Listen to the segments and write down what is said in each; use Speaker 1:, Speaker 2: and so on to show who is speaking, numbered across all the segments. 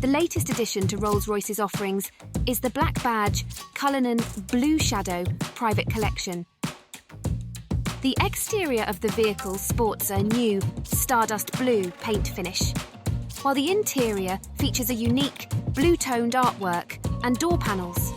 Speaker 1: The latest addition to Rolls-Royce's offerings is the Black Badge Cullinan Blue Shadow Private Collection. The exterior of the vehicle sports a new stardust blue paint finish, while the interior features a unique blue-toned artwork and door panels.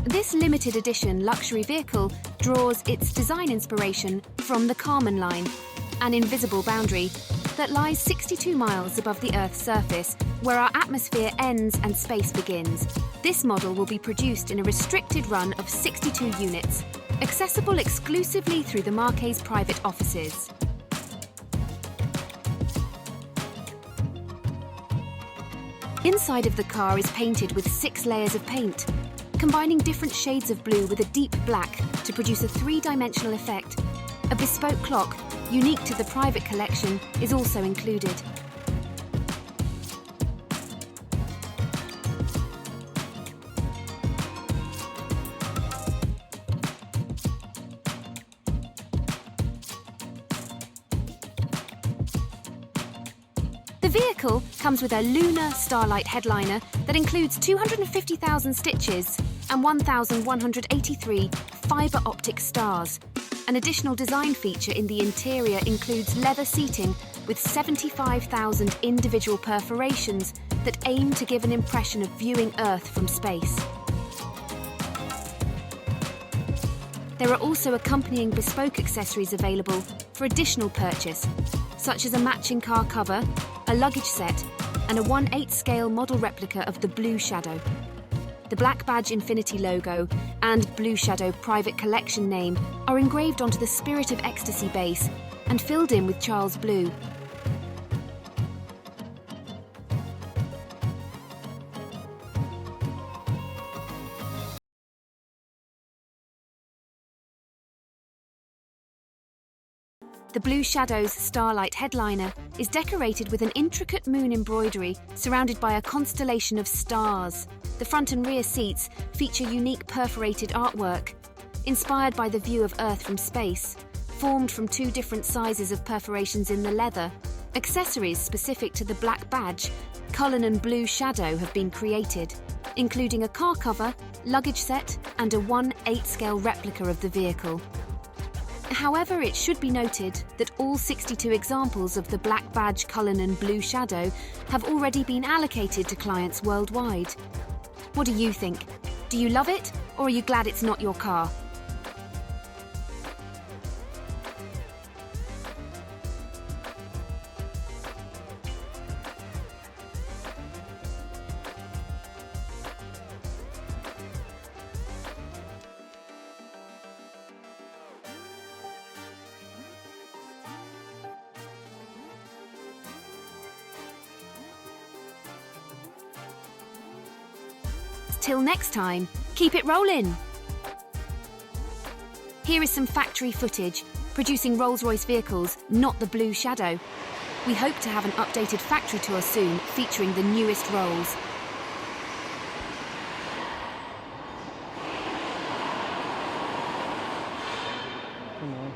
Speaker 1: This limited edition luxury vehicle draws its design inspiration from the Kármán line, an invisible boundary that lies 62 miles above the Earth's surface, where our atmosphere ends and space begins. This model will be produced in a restricted run of 62 units, accessible exclusively through the Marque's private offices. Inside of the car is painted with 6 layers of paint, combining different shades of blue with a deep black to produce a 3-dimensional effect. A bespoke clock, unique to the private collection, is also included. The vehicle comes with a lunar starlight headliner that includes 250,000 stitches and 1,183 fibre optic stars. An additional design feature in the interior includes leather seating with 75,000 individual perforations that aim to give an impression of viewing Earth from space. There are also accompanying bespoke accessories available for additional purchase, such as a matching car cover, a luggage set, and a 1/8 scale model replica of the Blue Shadow. The Black Badge Infinity logo and Blue Shadow Private Collection name are engraved onto the Spirit of Ecstasy base and filled in with Charles Blue. The Blue Shadow's starlight headliner is decorated with an intricate moon embroidery surrounded by a constellation of stars. The front and rear seats feature unique perforated artwork, inspired by the view of Earth from space, formed from 2 different sizes of perforations in the leather. Accessories specific to the Black Badge Cullinan Blue Shadow have been created, including a car cover, luggage set, and a 1/8 scale replica of the vehicle. However, it should be noted that all 62 examples of the Black Badge Cullinan Blue Shadow have already been allocated to clients worldwide. What do you think? Do you love it, or are you glad it's not your car? Till next time, keep it rolling! Here is some factory footage producing Rolls-Royce vehicles, not the Blue Shadow. We hope to have an updated factory tour soon featuring the newest Rolls.
Speaker 2: Come on.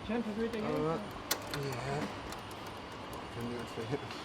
Speaker 2: C'è anche qui,
Speaker 3: Yeah. Can you say it?